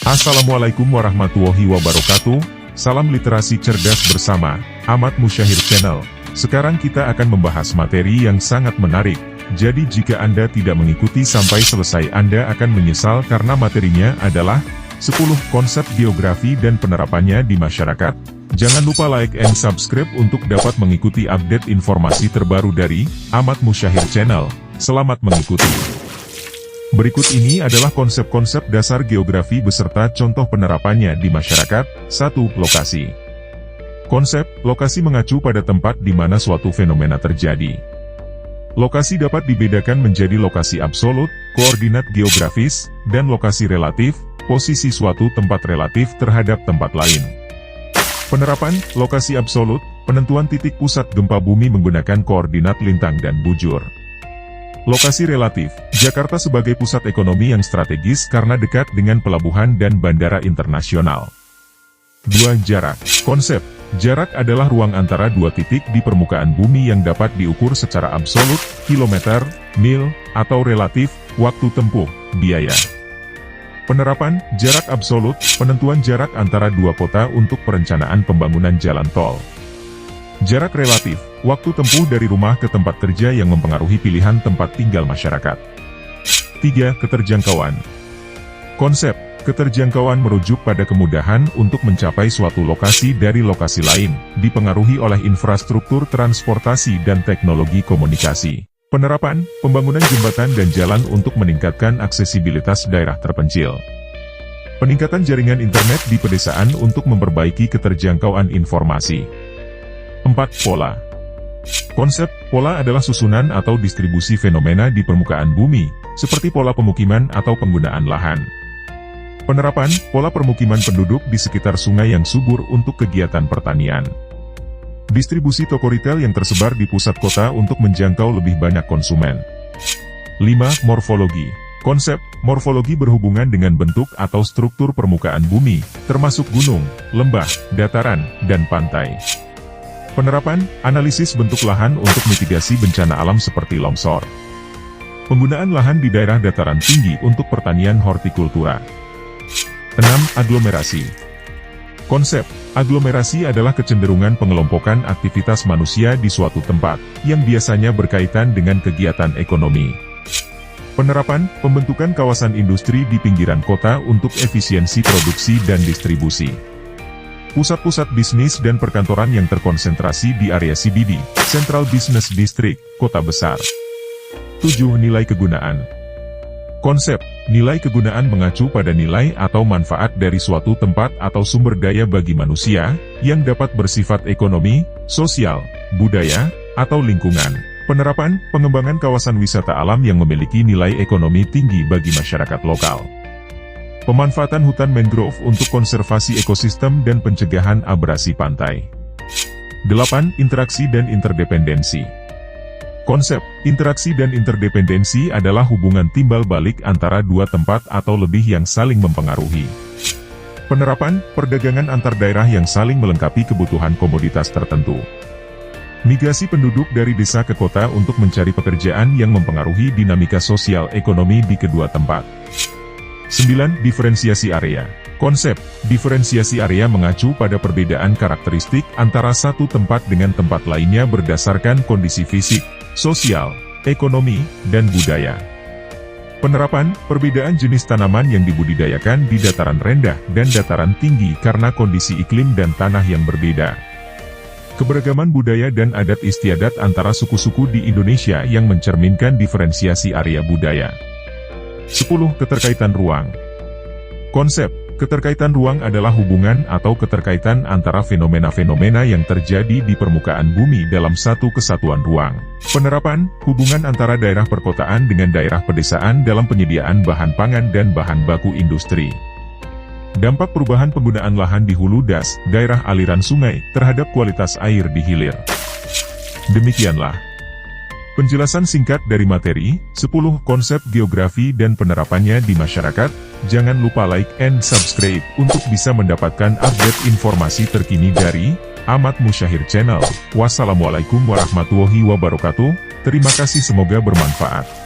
Assalamualaikum warahmatullahi wabarakatuh. Salam literasi cerdas bersama Ahmad Musyahir Channel. Sekarang kita akan membahas materi yang sangat menarik. Jadi jika Anda tidak mengikuti sampai selesai, Anda akan menyesal karena materinya adalah 10 konsep geografi dan penerapannya di masyarakat. Jangan lupa like and subscribe untuk dapat mengikuti update informasi terbaru dari Ahmad Musyahir Channel. Selamat mengikuti. Berikut ini adalah konsep-konsep dasar geografi beserta contoh penerapannya di masyarakat. 1. Lokasi. Konsep lokasi mengacu pada tempat di mana suatu fenomena terjadi. Lokasi dapat dibedakan menjadi lokasi absolut, koordinat geografis, dan lokasi relatif, posisi suatu tempat relatif terhadap tempat lain. Penerapan lokasi absolut, penentuan titik pusat gempa bumi menggunakan koordinat lintang dan bujur. Lokasi relatif, Jakarta sebagai pusat ekonomi yang strategis karena dekat dengan pelabuhan dan bandara internasional. 2. Jarak. Konsep, jarak adalah ruang antara dua titik di permukaan bumi yang dapat diukur secara absolut, kilometer, mil, atau relatif, waktu tempuh, biaya. Penerapan, jarak absolut, penentuan jarak antara dua kota untuk perencanaan pembangunan jalan tol. Jarak relatif, waktu tempuh dari rumah ke tempat kerja yang mempengaruhi pilihan tempat tinggal masyarakat. 3. Keterjangkauan. Konsep, keterjangkauan merujuk pada kemudahan untuk mencapai suatu lokasi dari lokasi lain, dipengaruhi oleh infrastruktur transportasi dan teknologi komunikasi. Penerapan, pembangunan jembatan dan jalan untuk meningkatkan aksesibilitas daerah terpencil. Peningkatan jaringan internet di pedesaan untuk memperbaiki keterjangkauan informasi. 4. Pola. Konsep pola adalah susunan atau distribusi fenomena di permukaan bumi, seperti pola pemukiman atau penggunaan lahan. Penerapan pola permukiman penduduk di sekitar sungai yang subur untuk kegiatan pertanian. Distribusi toko retail yang tersebar di pusat kota untuk menjangkau lebih banyak konsumen. 5. Morfologi. Konsep morfologi berhubungan dengan bentuk atau struktur permukaan bumi, termasuk gunung, lembah, dataran, dan pantai. Penerapan, analisis bentuk lahan untuk mitigasi bencana alam seperti longsor. Penggunaan lahan di daerah dataran tinggi untuk pertanian hortikultura. 6. Aglomerasi. Konsep, aglomerasi adalah kecenderungan pengelompokan aktivitas manusia di suatu tempat, yang biasanya berkaitan dengan kegiatan ekonomi. Penerapan, pembentukan kawasan industri di pinggiran kota untuk efisiensi produksi dan distribusi. Pusat-pusat bisnis dan perkantoran yang terkonsentrasi di area CBD, Central Business District, kota besar. 7. Nilai kegunaan. Konsep, nilai kegunaan mengacu pada nilai atau manfaat dari suatu tempat atau sumber daya bagi manusia, yang dapat bersifat ekonomi, sosial, budaya, atau lingkungan. Penerapan, pengembangan kawasan wisata alam yang memiliki nilai ekonomi tinggi bagi masyarakat lokal. Pemanfaatan hutan mangrove untuk konservasi ekosistem dan pencegahan abrasi pantai. 8. Interaksi dan interdependensi. Konsep, interaksi dan interdependensi adalah hubungan timbal balik antara dua tempat atau lebih yang saling mempengaruhi. Penerapan, perdagangan antar daerah yang saling melengkapi kebutuhan komoditas tertentu. Migrasi penduduk dari desa ke kota untuk mencari pekerjaan yang mempengaruhi dinamika sosial ekonomi di kedua tempat. 9. Diferensiasi area. Konsep, diferensiasi area mengacu pada perbedaan karakteristik antara satu tempat dengan tempat lainnya berdasarkan kondisi fisik, sosial, ekonomi, dan budaya. Penerapan, perbedaan jenis tanaman yang dibudidayakan di dataran rendah dan dataran tinggi karena kondisi iklim dan tanah yang berbeda. Keberagaman budaya dan adat istiadat antara suku-suku di Indonesia yang mencerminkan diferensiasi area budaya. 10. Keterkaitan ruang. Konsep, keterkaitan ruang adalah hubungan atau keterkaitan antara fenomena-fenomena yang terjadi di permukaan bumi dalam satu kesatuan ruang. Penerapan, hubungan antara daerah perkotaan dengan daerah pedesaan dalam penyediaan bahan pangan dan bahan baku industri. Dampak perubahan penggunaan lahan di hulu das, daerah aliran sungai, terhadap kualitas air di hilir. Demikianlah penjelasan singkat dari materi, 10 konsep geografi dan penerapannya di masyarakat. Jangan lupa like and subscribe untuk bisa mendapatkan update informasi terkini dari Ahmad Musyahir Channel. Wassalamualaikum warahmatullahi wabarakatuh. Terima kasih, semoga bermanfaat.